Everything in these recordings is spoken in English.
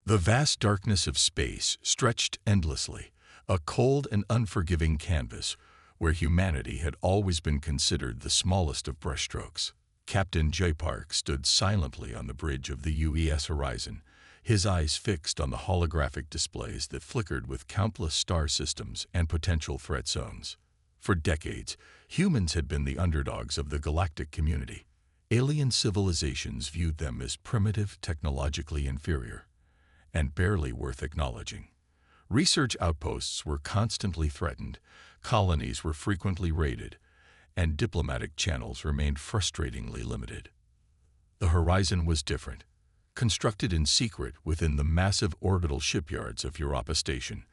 The vast darkness of space stretched endlessly, a cold and unforgiving canvas where humanity had always been considered the smallest of brushstrokes. Captain J. Park stood silently on the bridge of the UES horizon, his eyes fixed on the holographic displays that flickered with countless star systems and potential threat zones. For decades, humans had been the underdogs of the galactic community. Alien civilizations viewed them as primitive, technologically inferior, and barely worth acknowledging. Research outposts were constantly threatened, colonies were frequently raided, and diplomatic channels remained frustratingly limited. The Horizon was different. Constructed in secret within the massive orbital shipyards of Europa Station,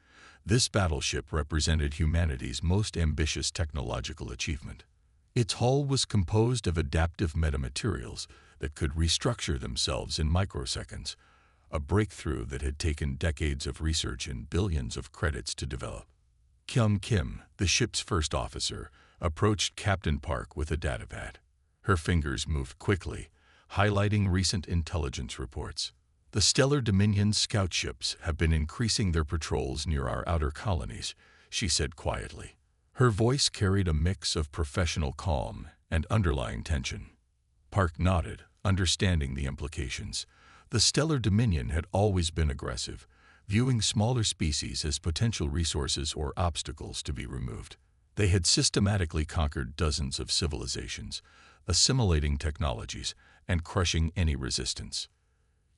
this battleship represented humanity's most ambitious technological achievement. Its hull was composed of adaptive metamaterials that could restructure themselves in microseconds, a breakthrough that had taken decades of research and billions of credits to develop. Kyung Kim, the ship's first officer, approached Captain Park with a datapad. Her fingers moved quickly, highlighting recent intelligence reports. The Stellar Dominion's scout ships have been increasing their patrols near our outer colonies, she said quietly. Her voice carried a mix of professional calm and underlying tension. Park nodded, understanding the implications. The Stellar Dominion had always been aggressive, viewing smaller species as potential resources or obstacles to be removed. They had systematically conquered dozens of civilizations, assimilating technologies and crushing any resistance.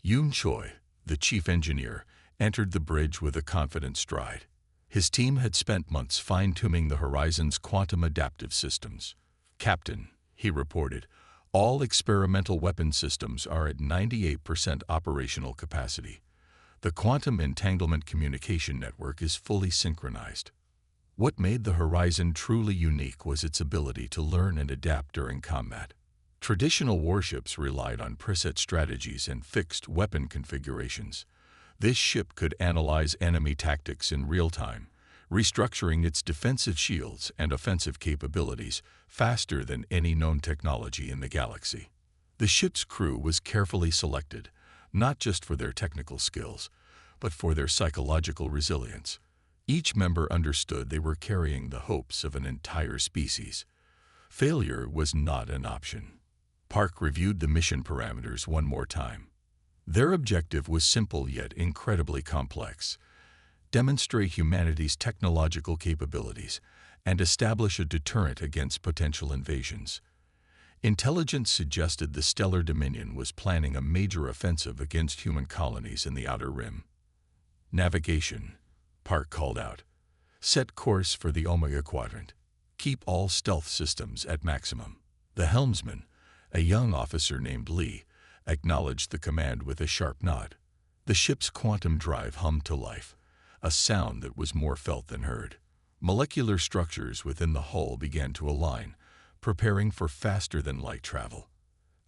Yoon Choi, the chief engineer, entered the bridge with a confident stride. His team had spent months fine-tuning the Horizon's quantum adaptive systems. "Captain," he reported, "all experimental weapon systems are at 98% operational capacity. The quantum entanglement communication network is fully synchronized." What made the Horizon truly unique was its ability to learn and adapt during combat. Traditional warships relied on preset strategies and fixed weapon configurations. This ship could analyze enemy tactics in real time, restructuring its defensive shields and offensive capabilities faster than any known technology in the galaxy. The ship's crew was carefully selected, not just for their technical skills, but for their psychological resilience. Each member understood they were carrying the hopes of an entire species. Failure was not an option. Park reviewed the mission parameters one more time. Their objective was simple yet incredibly complex: demonstrate humanity's technological capabilities and establish a deterrent against potential invasions. Intelligence suggested the Stellar Dominion was planning a major offensive against human colonies in the Outer Rim. "Navigation," Park called out. "Set course for the Omega Quadrant. Keep all stealth systems at maximum." The helmsman, a young officer named Lee, acknowledged the command with a sharp nod. The ship's quantum drive hummed to life, a sound that was more felt than heard. Molecular structures within the hull began to align, preparing for faster-than-light travel.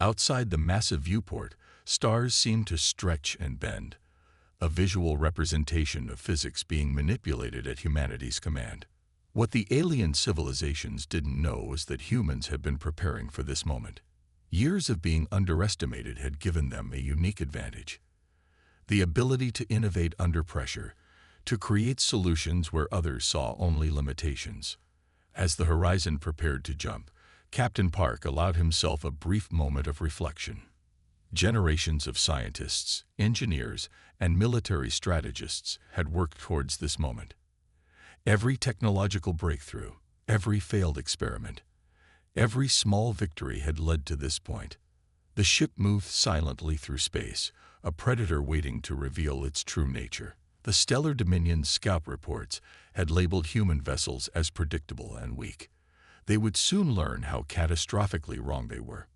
Outside the massive viewport, stars seemed to stretch and bend, a visual representation of physics being manipulated at humanity's command. What the alien civilizations didn't know was that humans had been preparing for this moment. Years of being underestimated had given them a unique advantage: the ability to innovate under pressure, to create solutions where others saw only limitations. As the Horizon prepared to jump, Captain Park allowed himself a brief moment of reflection. Generations of scientists, engineers, and military strategists had worked towards this moment. Every technological breakthrough, every failed experiment, every small victory had led to this point. The ship moved silently through space, a predator waiting to reveal its true nature. The Stellar Dominion's scout reports had labeled human vessels as predictable and weak. They would soon learn how catastrophically wrong they were.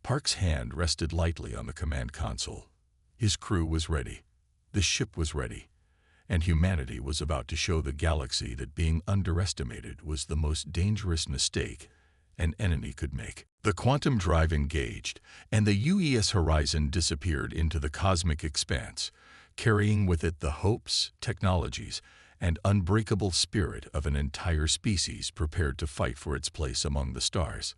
Park's hand rested lightly on the command console. His crew was ready. The ship was ready. And humanity was about to show the galaxy that being underestimated was the most dangerous mistake an enemy could make. The quantum drive engaged, and the UES Horizon disappeared into the cosmic expanse, carrying with it the hopes, technologies, and unbreakable spirit of an entire species prepared to fight for its place among the stars.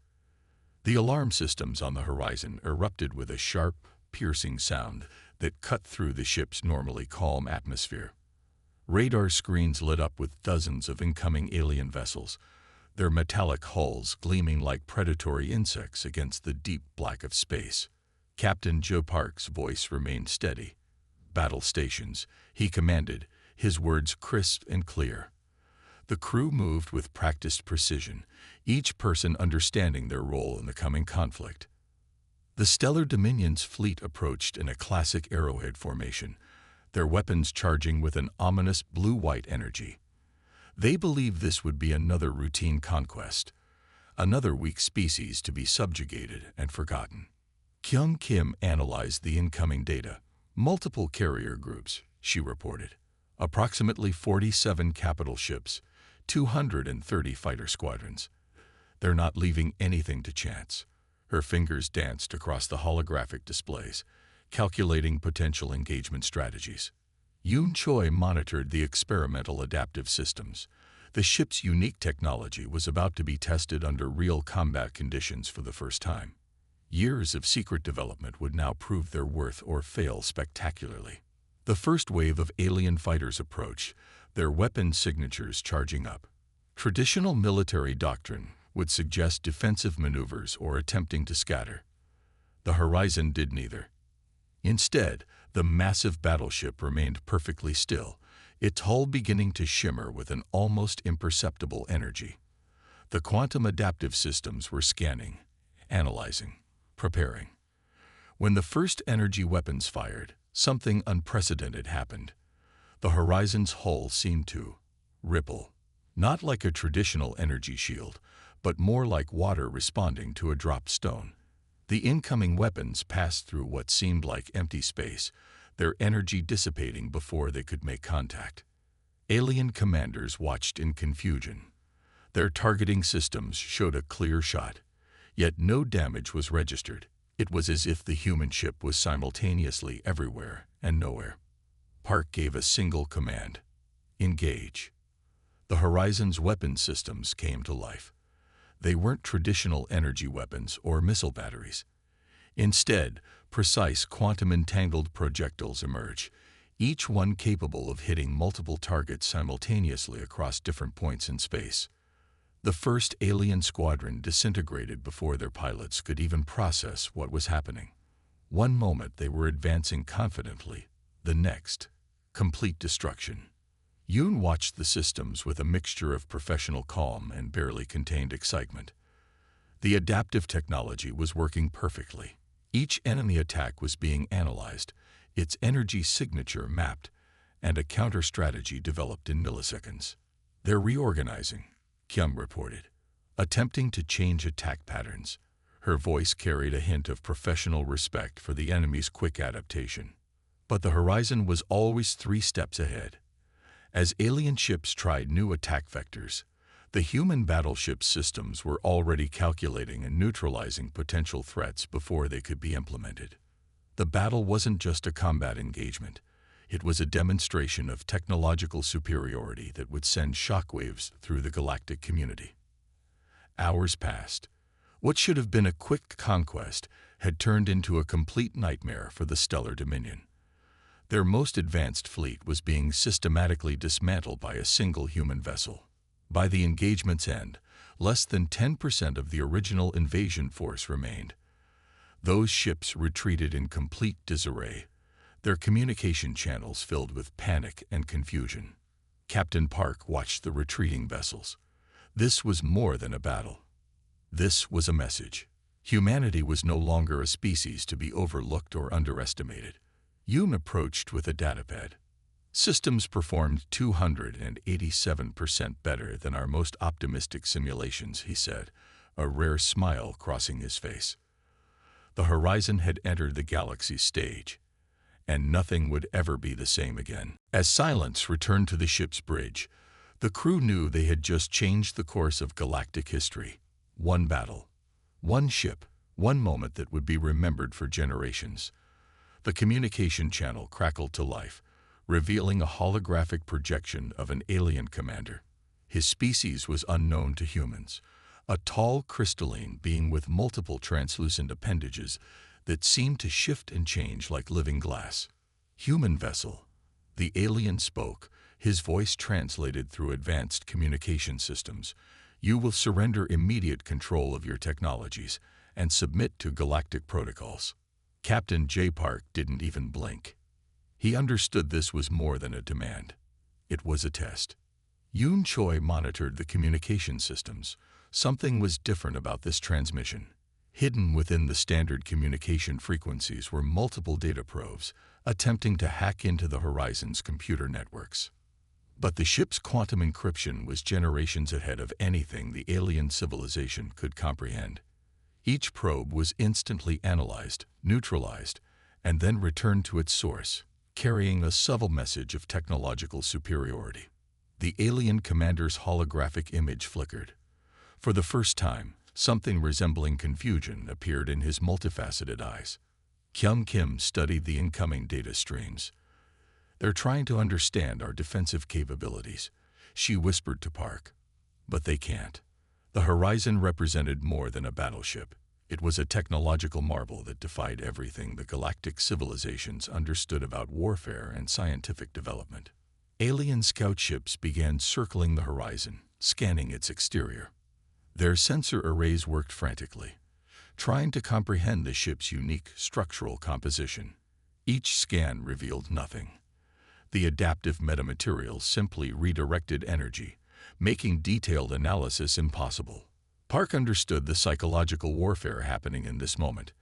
The alarm systems on the horizon erupted with a sharp, piercing sound that cut through the ship's normally calm atmosphere. Radar screens lit up with dozens of incoming alien vessels, their metallic hulls gleaming like predatory insects against the deep black of space. Captain Joe Park's voice remained steady. "Battle stations," he commanded, his words crisp and clear. The crew moved with practiced precision, each person understanding their role in the coming conflict. The Stellar Dominion's fleet approached in a classic arrowhead formation, their weapons charging with an ominous blue-white energy. They believed this would be another routine conquest, another weak species to be subjugated and forgotten. Kyung Kim analyzed the incoming data. "Multiple carrier groups," she reported. "Approximately 47 capital ships, 230 fighter squadrons. They're not leaving anything to chance." Her fingers danced across the holographic displays, calculating potential engagement strategies. Yoon Choi monitored the experimental adaptive systems. The ship's unique technology was about to be tested under real combat conditions for the first time. Years of secret development would now prove their worth or fail spectacularly. The first wave of alien fighters approached, their weapon signatures charging up. Traditional military doctrine would suggest defensive maneuvers or attempting to scatter. The horizon did neither. Instead, the massive battleship remained perfectly still, its hull beginning to shimmer with an almost imperceptible energy. The quantum adaptive systems were scanning, analyzing, preparing. When the first energy weapons fired, something unprecedented happened. The horizon's hull seemed to ripple, not like a traditional energy shield, but more like water responding to a dropped stone. The incoming weapons passed through what seemed like empty space, their energy dissipating before they could make contact. Alien commanders watched in confusion. Their targeting systems showed a clear shot, yet no damage was registered. It was as if the human ship was simultaneously everywhere and nowhere. Park gave a single command: engage. The horizon's weapon systems came to life. They weren't traditional energy weapons or missile batteries. Instead, precise quantum-entangled projectiles emerged, each one capable of hitting multiple targets simultaneously across different points in space. The first alien squadron disintegrated before their pilots could even process what was happening. One moment they were advancing confidently, the next, complete destruction. Yoon watched the systems with a mixture of professional calm and barely contained excitement. The adaptive technology was working perfectly. Each enemy attack was being analyzed, its energy signature mapped, and a counter-strategy developed in milliseconds. "They're reorganizing," Kyung reported, attempting to change attack patterns. Her voice carried a hint of professional respect for the enemy's quick adaptation. But the horizon was always 3 steps ahead. As alien ships tried new attack vectors, the human battleship systems were already calculating and neutralizing potential threats before they could be implemented. The battle wasn't just a combat engagement. It was a demonstration of technological superiority that would send shockwaves through the galactic community. Hours passed. What should have been a quick conquest had turned into a complete nightmare for the Stellar Dominion. Their most advanced fleet was being systematically dismantled by a single human vessel. By the engagement's end, less than 10% of the original invasion force remained. Those ships retreated in complete disarray, their communication channels filled with panic and confusion. Captain Park watched the retreating vessels. This was more than a battle. This was a message. Humanity was no longer a species to be overlooked or underestimated. Yoon approached with a datapad. "Systems performed 287% better than our most optimistic simulations," he said, a rare smile crossing his face. The horizon had entered the galaxy's stage, and nothing would ever be the same again. As silence returned to the ship's bridge, the crew knew they had just changed the course of galactic history. One battle, one ship, one moment that would be remembered for generations. The communication channel crackled to life, revealing a holographic projection of an alien commander. His species was unknown to humans, a tall crystalline being with multiple translucent appendages that seemed to shift and change like living glass. "Human vessel." The alien spoke, his voice translated through advanced communication systems. "You will surrender immediate control of your technologies and submit to galactic protocols." Captain J. Park didn't even blink. He understood this was more than a demand. It was a test. Yoon Choi monitored the communication systems. Something was different about this transmission. Hidden within the standard communication frequencies were multiple data probes, attempting to hack into the Horizon's computer networks. But the ship's quantum encryption was generations ahead of anything the alien civilization could comprehend. Each probe was instantly analyzed, neutralized, and then returned to its source, carrying a subtle message of technological superiority. The alien commander's holographic image flickered. For the first time, something resembling confusion appeared in his multifaceted eyes. Kyung Kim studied the incoming data streams. "They're trying to understand our defensive capabilities," she whispered to Park. "But they can't." The Horizon represented more than a battleship. It was a technological marvel that defied everything the galactic civilizations understood about warfare and scientific development. Alien scout ships began circling the Horizon, scanning its exterior. Their sensor arrays worked frantically, trying to comprehend the ship's unique structural composition. Each scan revealed nothing. The adaptive metamaterials simply redirected energy, making detailed analysis impossible. Park understood the psychological warfare happening in this moment.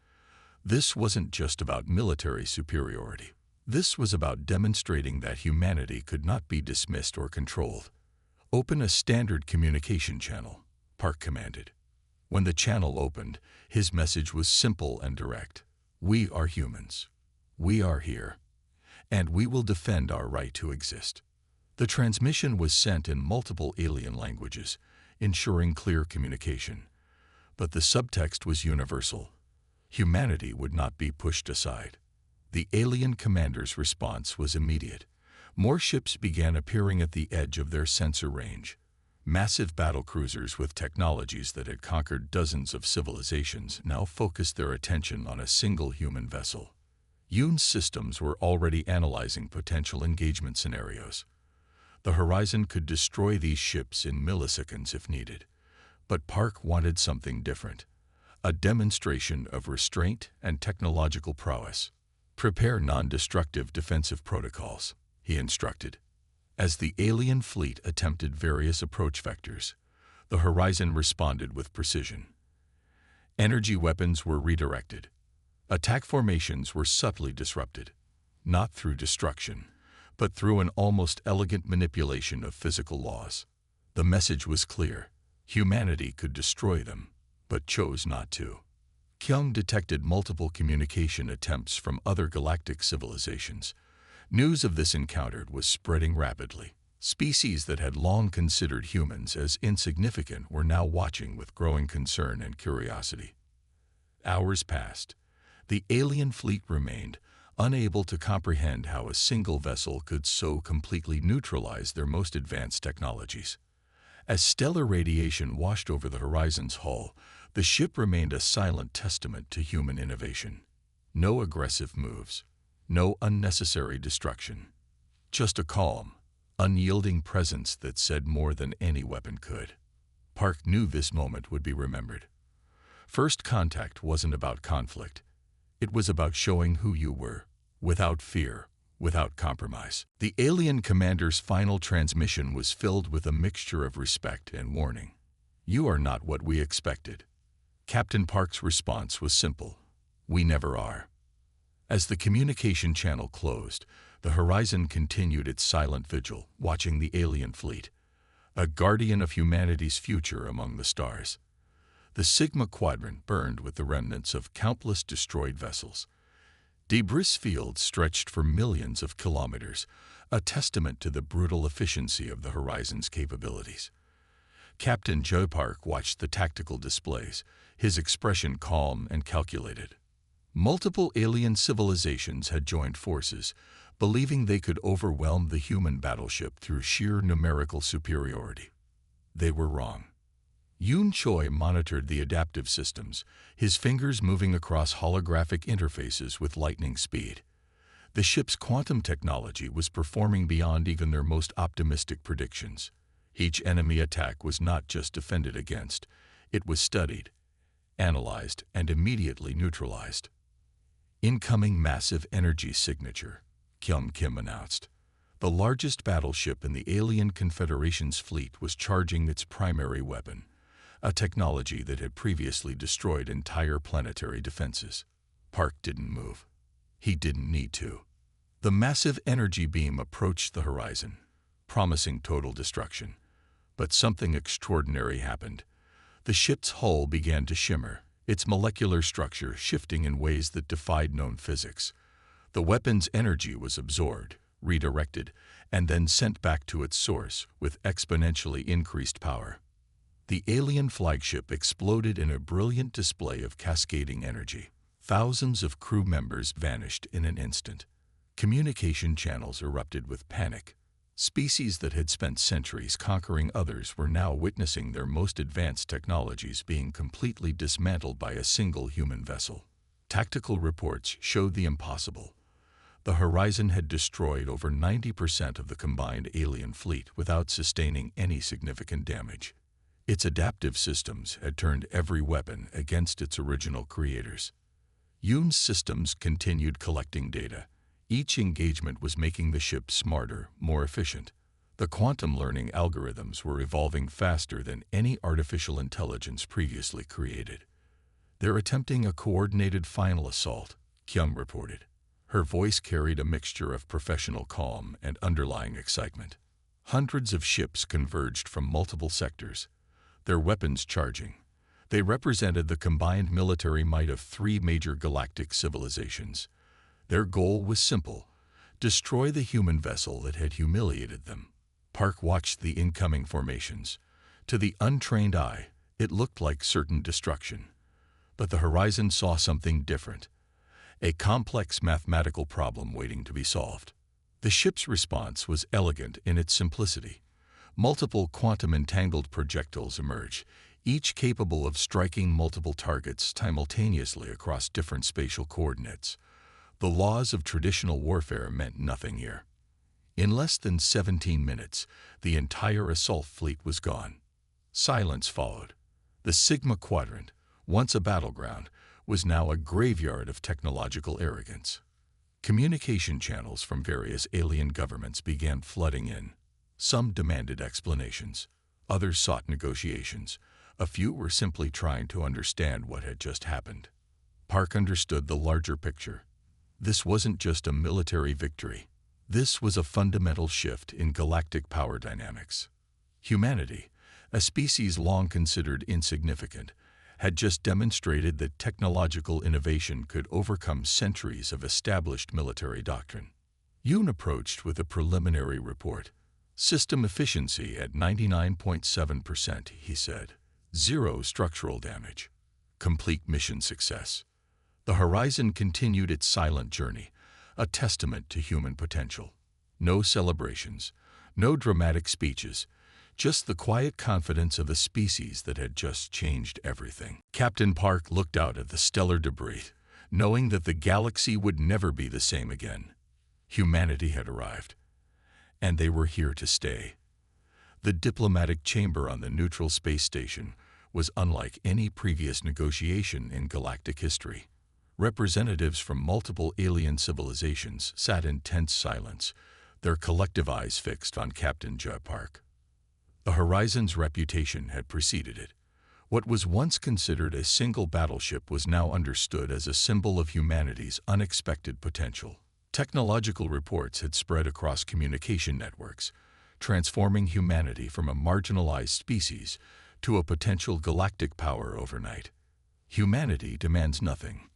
This wasn't just about military superiority. This was about demonstrating that humanity could not be dismissed or controlled. "Open a standard communication channel," Park commanded. When the channel opened, his message was simple and direct. "We are humans. We are here. And we will defend our right to exist." The transmission was sent in multiple alien languages, ensuring clear communication. But the subtext was universal. Humanity would not be pushed aside. The alien commander's response was immediate. More ships began appearing at the edge of their sensor range. Massive battlecruisers with technologies that had conquered dozens of civilizations now focused their attention on a single human vessel. Yoon's systems were already analyzing potential engagement scenarios. The Horizon could destroy these ships in milliseconds if needed. But Park wanted something different. A demonstration of restraint and technological prowess. "Prepare non-destructive defensive protocols," he instructed. As the alien fleet attempted various approach vectors, the Horizon responded with precision. Energy weapons were redirected. Attack formations were subtly disrupted, not through destruction, but through an almost elegant manipulation of physical laws. The message was clear. Humanity could destroy them, but chose not to. Kyung detected multiple communication attempts from other galactic civilizations. News of this encounter was spreading rapidly. Species that had long considered humans as insignificant were now watching with growing concern and curiosity. Hours passed. The alien fleet remained, unable to comprehend how a single vessel could so completely neutralize their most advanced technologies. As stellar radiation washed over the Horizon's hull, the ship remained a silent testament to human innovation. No aggressive moves. No unnecessary destruction. Just a calm, unyielding presence that said more than any weapon could. Park knew this moment would be remembered. First contact wasn't about conflict. It was about showing who you were, without fear, without compromise. The alien commander's final transmission was filled with a mixture of respect and warning. "You are not what we expected." Captain Park's response was simple. "We never are." As the communication channel closed, the Horizon continued its silent vigil, watching the alien fleet, a guardian of humanity's future among the stars. The Sigma Quadrant burned with the remnants of countless destroyed vessels. Debris fields stretched for millions of kilometers, a testament to the brutal efficiency of the Horizon's capabilities. Captain Joe Park watched the tactical displays, his expression calm and calculated. Multiple alien civilizations had joined forces, believing they could overwhelm the human battleship through sheer numerical superiority. They were wrong. Yoon Choi monitored the adaptive systems, his fingers moving across holographic interfaces with lightning speed. The ship's quantum technology was performing beyond even their most optimistic predictions. Each enemy attack was not just defended against, it was studied, analyzed, and immediately neutralized. Incoming massive energy signature, Kim announced. The largest battleship in the alien Confederation's fleet was charging its primary weapon, a technology that had previously destroyed entire planetary defenses. Park didn't move. He didn't need to. The massive energy beam approached the horizon, promising total destruction. But something extraordinary happened. The ship's hull began to shimmer, its molecular structure shifting in ways that defied known physics. The weapon's energy was absorbed, redirected, and then sent back to its source with exponentially increased power. The alien flagship exploded in a brilliant display of cascading energy. Thousands of crew members vanished in an instant. Communication channels erupted with panic. Species that had spent centuries conquering others were now witnessing their most advanced technologies being completely dismantled by a single human vessel. Tactical reports showed the impossible. The Horizon had destroyed over 90% of the combined alien fleet without sustaining any significant damage. Its adaptive systems had turned every weapon against its original creators. Yoon's systems continued collecting data. Each engagement was making the ship smarter, more efficient. The quantum learning algorithms were evolving faster than any artificial intelligence previously created. "They're attempting a coordinated final assault," Kyung reported. Her voice carried a mixture of professional calm and underlying excitement. Hundreds of ships converged from multiple sectors, their weapons charging. They represented the combined military might of 3 major galactic civilizations. Their goal was simple: destroy the human vessel that had humiliated them. Park watched the incoming formations. To the untrained eye, it looked like certain destruction. But the Horizon saw something different, a complex mathematical problem waiting to be solved. The ship's response was elegant in its simplicity. Multiple quantum-entangled projectiles emerged, each capable of striking multiple targets simultaneously across different spatial coordinates. The laws of traditional warfare meant nothing here. In less than 17 minutes, the entire assault fleet was gone. Silence followed. The Sigma Quadrant, once a battleground, was now a graveyard of technological arrogance. Communication channels from various alien governments began flooding in. Some demanded explanations. Others sought negotiations. A few were simply trying to understand what had just happened. Park understood the larger picture. This wasn't just a military victory. This was a fundamental shift in galactic power dynamics. Humanity, a species long considered insignificant, had just demonstrated that technological innovation could overcome centuries of established military doctrine. Yoon approached with a preliminary report. "System efficiency at 99.7%, he said. "Zero structural damage. Complete mission success." The Horizon continued its silent journey, a testament to human potential. No celebrations, no dramatic speeches, just the quiet confidence of a species that had just changed everything. Captain Park looked out at the stellar debris, knowing that the galaxy would never be the same again. Humanity had arrived, and they were here to stay. The diplomatic chamber on the neutral space station was unlike any previous negotiation in galactic history. Representatives from multiple alien civilizations sat in tense silence, their collective eyes fixed on Captain J. Park. The Horizon's reputation had preceded it. What was once considered a single battleship was now understood as a symbol of humanity's unexpected potential. Technological reports had spread across communication networks, transforming humanity from a marginalized species to a potential galactic power overnight. "Humanity demands nothing,"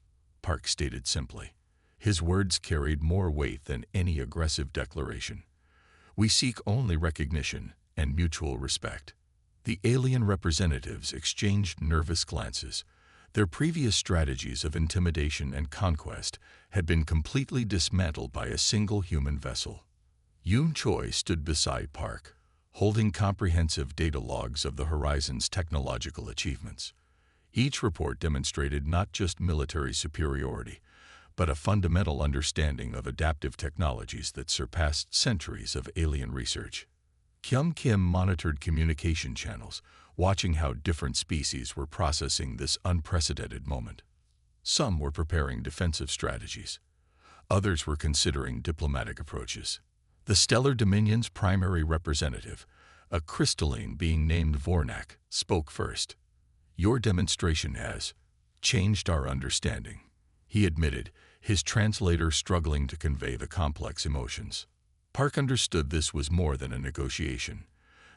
Park stated simply. His words carried more weight than any aggressive declaration. "We seek only recognition and mutual respect." The alien representatives exchanged nervous glances. Their previous strategies of intimidation and conquest had been completely dismantled by a single human vessel. Yoon Choi stood beside Park, holding comprehensive data logs of the Horizon's technological achievements. Each report demonstrated not just military superiority, but a fundamental understanding of adaptive technologies that surpassed centuries of alien research. Kim monitored communication channels, watching how different species were processing this unprecedented moment. Some were preparing defensive strategies. Others were considering diplomatic approaches. The Stellar Dominion's primary representative, a crystalline being named Vornak, spoke first. "Your demonstration has changed our understanding," he admitted, his translator struggling to convey the complex emotions. Park understood this was more than a negotiation.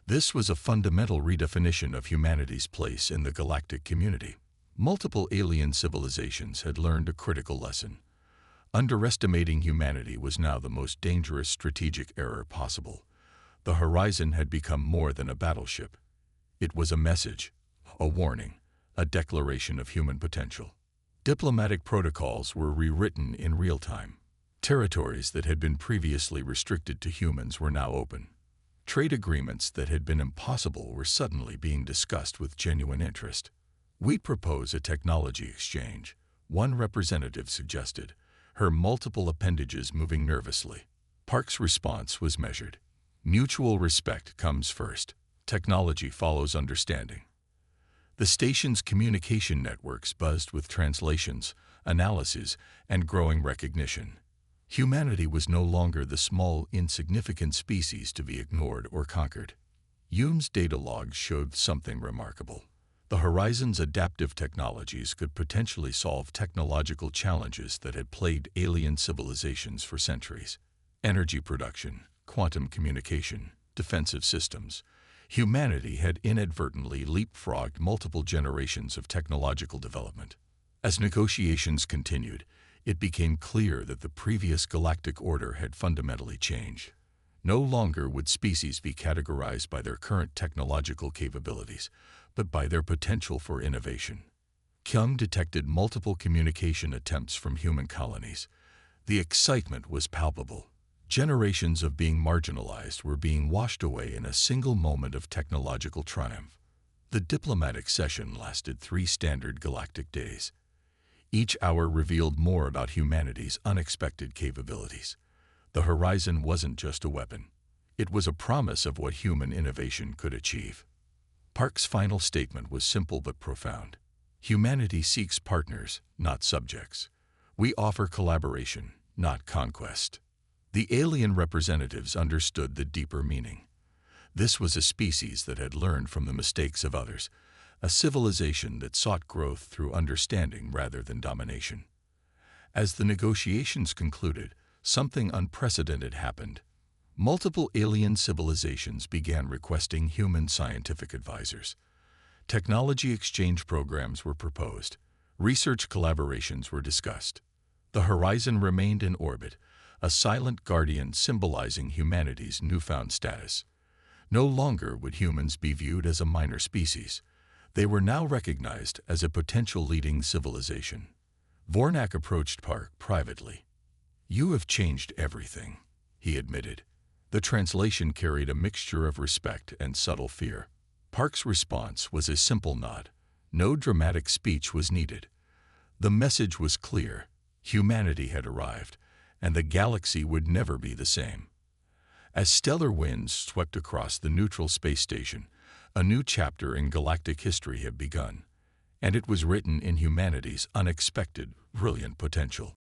This was a fundamental redefinition of humanity's place in the galactic community. Multiple alien civilizations had learned a critical lesson. Underestimating humanity was now the most dangerous strategic error possible. The horizon had become more than a battleship. It was a message, a warning, a declaration of human potential. Diplomatic protocols were rewritten in real time. Territories that had been previously restricted to humans were now open. Trade agreements that had been impossible were suddenly being discussed with genuine interest. "We propose a technology exchange," one representative suggested, her multiple appendages moving nervously. Park's response was measured. Mutual respect comes first. Technology follows understanding. The station's communication networks buzzed with translations, analyses, and growing recognition. Humanity was no longer the small, insignificant species to be ignored or conquered. Hume's data logs showed something remarkable. The Horizon's adaptive technologies could potentially solve technological challenges that had plagued alien civilizations for centuries. Energy production, quantum communication, defensive systems. Humanity had inadvertently leapfrogged multiple generations of technological development. As negotiations continued, it became clear that the previous galactic order had fundamentally changed. No longer would species be categorized by their current technological capabilities, but by their potential for innovation. Kim detected multiple communication attempts from human colonies. The excitement was palpable. Generations of being marginalized were being washed away in a single moment of technological triumph. The diplomatic session lasted 3 standard galactic days. Each hour revealed more about humanity's unexpected capabilities. The Horizon wasn't just a weapon. It was a promise of what human innovation could achieve. Park's final statement was simple but profound. Humanity seeks partners, not subjects. We offer collaboration, not conquest. The alien representatives understood the deeper meaning. This was a species that had learned from the mistakes of others, a civilization that sought growth through understanding rather than domination. As the negotiations concluded, something unprecedented happened. Multiple alien civilizations began requesting human scientific advisors. Technology exchange programs were proposed. Research collaborations were discussed. The Horizon remained in orbit, a silent guardian symbolizing humanity's newfound status. No longer would humans be viewed as a minor species. They were now recognized as a potential leading civilization. Vornak approached Park privately. "You have changed everything," he admitted. The translation carried a mixture of respect and subtle fear. Park's response was a simple nod. No dramatic speech was needed. The message was clear. Humanity had arrived, and the galaxy would never be the same. As stellar winds swept across the neutral space station, a new chapter in galactic history had begun, and it was written in humanity's unexpected, brilliant potential.